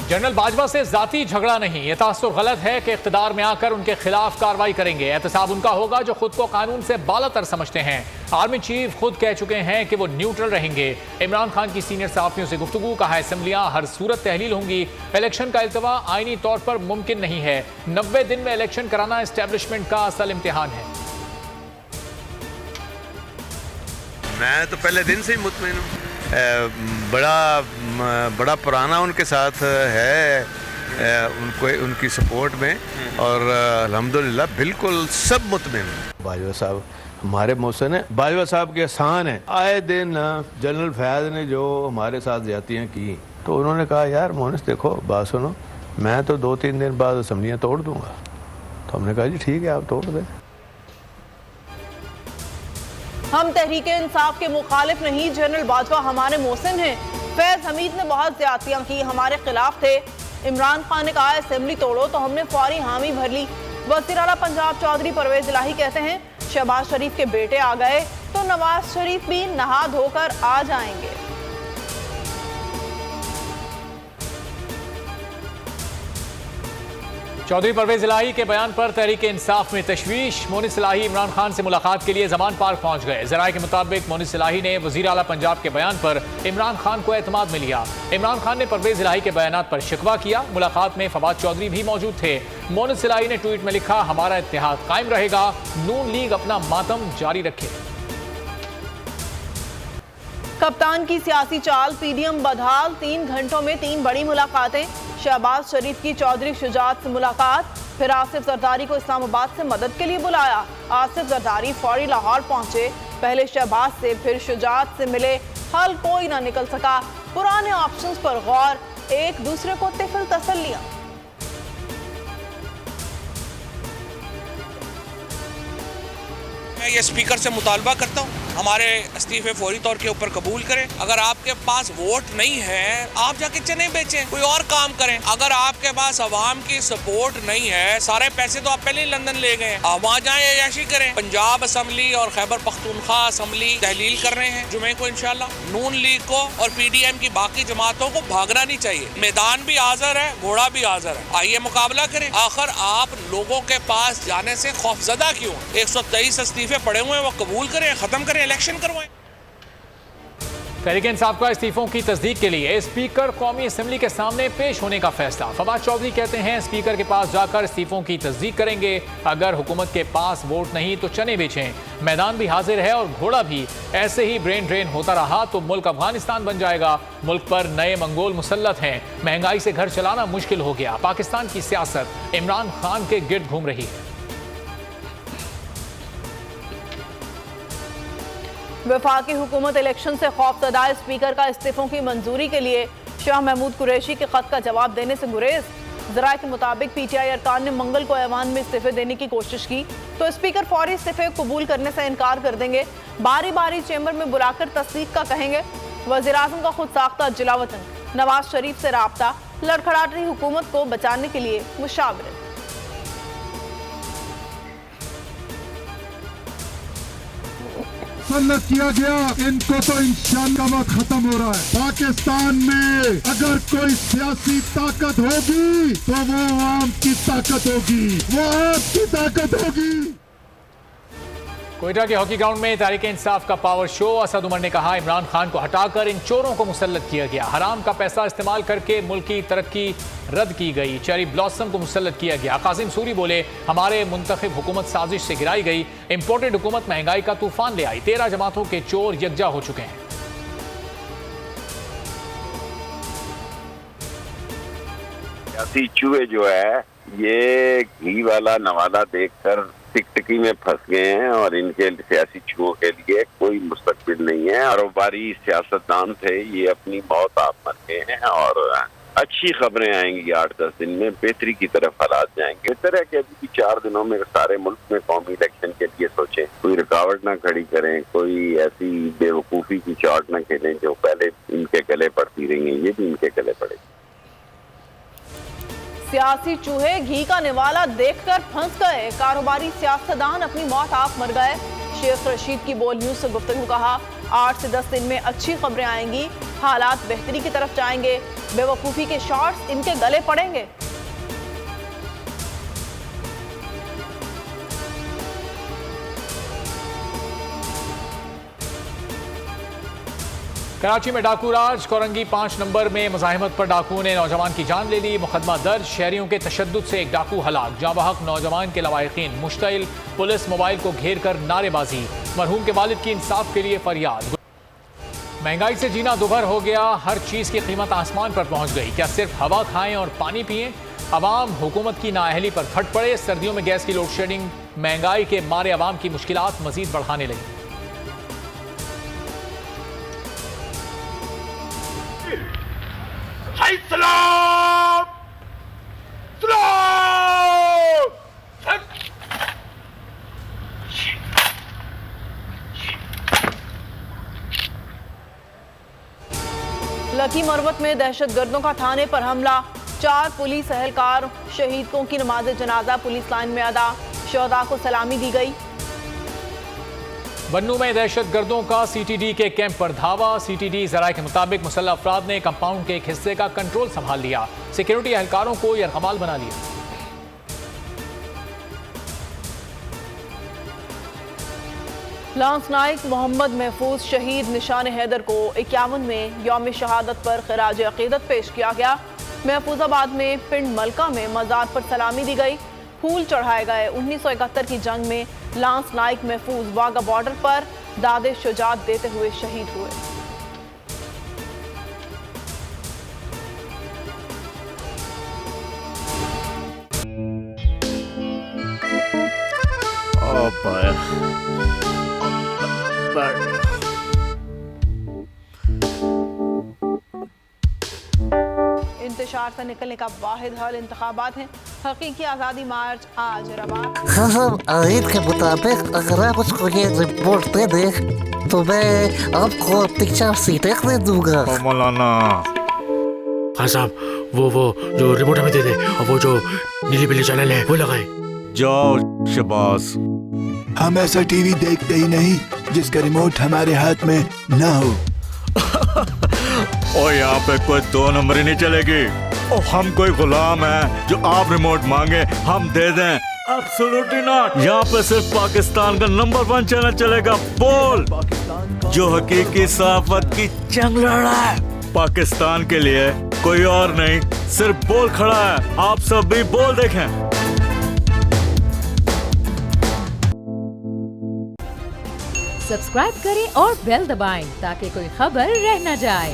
General Bajwa से जाती झगड़ा नहीं, यह तासुर गलत है कि इख्तिदार में आकर उनके खिलाफ कार्रवाई करेंगे। एहतसाब उनका होगा जो खुद को कानून से बालातर समझते हैं। आर्मी चीफ खुद कह चुके हैं कि वो न्यूट्रल रहेंगे। इमरान खान की सीनियर सहाफियों से गुफ्तगू, कहा असेंबलियां हर सूरत तहलील होंगी। इलेक्शन का इल्तवा आईनी तौर पर मुमकिन नहीं है। 90 दिन में इलेक्शन कराना एस्टेब्लिशमेंट का असल इम्तिहान है। मैं तो पहले दिन से ही मुतमिन हूँ। बड़ा पुराना उनके साथ है, उनको उनकी सपोर्ट में, और अल्हम्दुलिल्लाह बिल्कुल सब मुतमिन। बाजवा साहब हमारे मोहसिन है, बाजवा साहब के एहसान है। आए दिन जनरल फैज ने जो हमारे साथ ज्यादतियाँ की तो उन्होंने कहा यार मोहनिस देखो बात सुनो, मैं तो 2-3 दिन बाद असम्बलियाँ तोड़ दूंगा। तो हमने कहा जी ठीक है आप तोड़ दें। हम तहरीके इंसाफ के मुखालिफ नहीं, जनरल बाजवा हमारे मोहसिन हैं। फैज हमीद ने बहुत ज्यादतियां की, हमारे खिलाफ थे। इमरान खान ने कहा असेंबली तोड़ो तो हमने फौरी हामी भर ली। वज़ीर आला पंजाब चौधरी परवेज इलाही कहते हैं शहबाज शरीफ के बेटे आ गए तो नवाज शरीफ भी नहा धोकर आ जाएंगे। चौधरी परवेज इलाही के बयान पर तहरीक इंसाफ में तशवीश। मोनिस इलाही इमरान खान से मुलाकात के लिए जमान पार्क पहुंच गए। ज़राए के मुताबिक मोनिस इलाही ने वज़ीर आला पंजाब के बयान पर इमरान खान को एतमाद में लिया। इमरान खान ने परवेज इलाही के बयानात पर शिकवा किया। मुलाकात में फवाद चौधरी भी मौजूद थे। मोनिस इलाही ने ट्वीट में लिखा हमारा इत्तेहाद कायम रहेगा, नून लीग अपना मातम जारी रखे। कप्तान की सियासी चाल, पीडीएम बदहाल, 3 घंटों में 3 बड़ी मुलाकातें। शहबाज शरीफ की चौधरी शुजात से मुलाकात, फिर आसिफ जरदारी को इस्लामाबाद से मदद के लिए बुलाया। आसिफ जरदारी फौरी लाहौर पहुंचे, पहले शहबाज से फिर शुजात से मिले, हल कोई ना निकल सका। पुराने ऑप्शंस पर गौर, एक दूसरे को तिफल तसल्लियां। मैं ये स्पीकर से मुतालबा करता हूँ हमारे इस्तीफे फौरी तौर के ऊपर कबूल करें। अगर आपके पास वोट नहीं है आप जाके चने बेचें, कोई और काम करें। अगर आपके पास अवाम की सपोर्ट नहीं है, सारे पैसे तो आप पहले ही लंदन ले गए, आप वहाँ जाएं अय्याशी करें। पंजाब असम्बली और खैबर पख्तूनख्वा असम्बली तहलील कर रहे हैं जुमे को इंशाल्लाह। नून लीग को और पीडीएम की बाकी जमातों को भागना नहीं चाहिए। मैदान भी हाजिर है, घोड़ा भी हाजिर है, आइए मुकाबला करें। आखिर आप लोगों के पास जाने से खौफजदा क्यों? 123 इस्तीफे पड़े हुए हैं, वो कबूल करें, खत्म करें, इलेक्शन करवाएं। तहरीक इंसाफ का इस्तीफों की तस्दीक के लिए स्पीकर कौमी असम्बली के सामने पेश होने का फैसला। फवाद चौधरी कहते हैं स्पीकर के पास जाकर इस्तीफों की तस्दीक करेंगे। अगर हुकूमत के पास वोट नहीं तो चने बेचें। मैदान भी हाजिर है और घोड़ा भी। ऐसे ही ब्रेन ड्रेन होता रहा तो मुल्क अफगानिस्तान बन जाएगा। मुल्क पर नए मंगोल मुसल्लत हैं। महंगाई से घर चलाना मुश्किल हो गया। पाकिस्तान की सियासत इमरान खान के गिर्द घूम रही है। वफाकी हुकूमत इलेक्शन से खौफजदा, स्पीकर का इस्तीफों की मंजूरी के लिए शाह महमूद कुरैशी के खत का जवाब देने से गुरेज। ज़राए के मुताबिक पीटीआई अरकान ने मंगल को ऐवान में इस्तीफे देने की कोशिश की तो स्पीकर फौरी इस्तीफे कबूल करने से इनकार कर देंगे। बारी बारी चैम्बर में बुलाकर तस्दीक का कहेंगे। वज़ीर आज़म का खुद साख्ता जिलावतन, नवाज शरीफ से राब्ता, लड़खड़ाती रही हुकूमत को बचाने के लिए मुशावरत। किया गया, इनको तो इंशाअल्लाह वक्त खत्म हो रहा है। पाकिस्तान में अगर कोई सियासी ताकत होगी तो वो आवाम की ताकत होगी, वो आपकी ताकत होगी। कोयटा के हॉकी ग्राउंड में तहरीक इंसाफ का पावर शो। असद उमर ने कहा इमरान खान को हटाकर इन चोरों को मुसल्लत किया गया। हराम का पैसा इस्तेमाल करके मुल्क की तरक्की रद्द की गई। चेरी ब्लॉसम को मुसल्लत किया गया। कासिम सूरी बोले हमारे मुंतखब हुकूमत साजिश से गिराई गई। इंपोर्टेड हुकूमत महंगाई का तूफान ले आई। 13 जमातों के चोर यकजा हो चुके हैं। सियासी चूहे जो है ये घी वाला नवाला देखकर टिकटिकी में फंस गए हैं और इनके सियासी चूहों के लिए कोई मुस्तकबिल नहीं है। कारोबारी सियासतदान थे, ये अपनी मौत आप मर गए हैं और अच्छी खबरें आएंगी 8-10 दिन में, बेहतरी की तरफ हालात जाएंगे। बेहतर है कि अभी भी 4 दिनों में सारे मुल्क में कौमी इलेक्शन के लिए सोचें, कोई रुकावट ना खड़ी करें, कोई ऐसी बेवकूफ़ी की चाट ना खेलें जो पहले इनके गले पड़ती रही हैं, ये भी इनके गले पड़े। सियासी चूहे घी का निवाला देखकर फंस गए। कारोबारी सियासतदान अपनी मौत आप मर गए। शेख रशीद की बोल न्यूज से गुफ्तगू, कहा 8 से 10 दिन में अच्छी खबरें आएंगी। हालात बेहतरी की तरफ जाएंगे। बेवकूफ़ी के शॉट्स इनके गले पड़ेंगे। कराची में डाकू राज, कोरंगी 5 नंबर में मुजाहिमत पर डाकुओं ने नौजवान की जान ले ली। मुकदमा दर्ज, शहरियों के तशद्दुद से एक डाकू हलाक। जांबहक नौजवान के लवाहिकीन मुश्तइल, पुलिस मोबाइल को घेर कर नारेबाजी। मरहूम के वालिद की इंसाफ के लिए फरियाद। महंगाई से जीना दुभर हो गया, हर चीज़ की कीमत आसमान पर पहुंच गई। क्या सिर्फ हवा खाएं और पानी पिएं? अवाम हुकूमत की नाअहली पर फट पड़े। सर्दियों में गैस की लोड शेडिंग महंगाई के मारे अवाम की मुश्किलात मजीद बढ़ाने लगी। लकी मरवत में दहशतगर्दों का थाने पर हमला, 4 पुलिस एहलकार शहीदों की नमाज जनाजा पुलिस लाइन में अदा। शहदा को सलामी दी गई। बन्नू में दहशतगर्दों का सीटीडी के कैंप पर धावा। सीटीडी जराये के मुताबिक मुसल्लह अफराद ने कंपाउंड के एक हिस्से का कंट्रोल संभाल लिया। सिक्योरिटी एहलकारों को यरगमाल बना लिया। लांस नाइक मोहम्मद महफूज शहीद निशान हैदर को 51 में यौम शहादत पर खिराज अकीदत पेश किया गया। महफूजाबाद में पिंड मलका में मज़ार पर सलामी दी गई, फूल चढ़ाए गए। 1971 की जंग में लांस नाइक महफूज वाघा बॉर्डर पर दादे शुजात देते हुए शहीद हुए। इंतशार से निकलने का वाहिद हल इंतखाबात हैं। हकीकी आज़ादी मार्च आज रवा। आयत के मुताबिक अगर आप उसको ये रिपोर्ट दे दे तो मैं आपको 3-4 सीटें दे दूंगा। मौलाना हाँ साहब, वो जो रिपोर्ट हमें दे दे और वो जो नीली पीली चैनल है वो लगाए। जाओ शबाज। हम ऐसा टीवी देखते ही नहीं जिसका रिमोट हमारे हाथ में ना हो। और यहाँ पे कोई 2 नंबर ही नहीं चलेगी। और हम कोई गुलाम है जो आप रिमोट मांगे हम दे दें? Absolutely not. यहाँ पे सिर्फ पाकिस्तान का नंबर 1 चैनल चलेगा, बोल, जो हकीकी सहाफत की जंग लड़ा है। पाकिस्तान के लिए कोई और नहीं, सिर्फ बोल खड़ा है। आप सब भी बोल देखें। सब्सक्राइब करें और बेल दबाएं ताकि कोई खबर रह न जाए।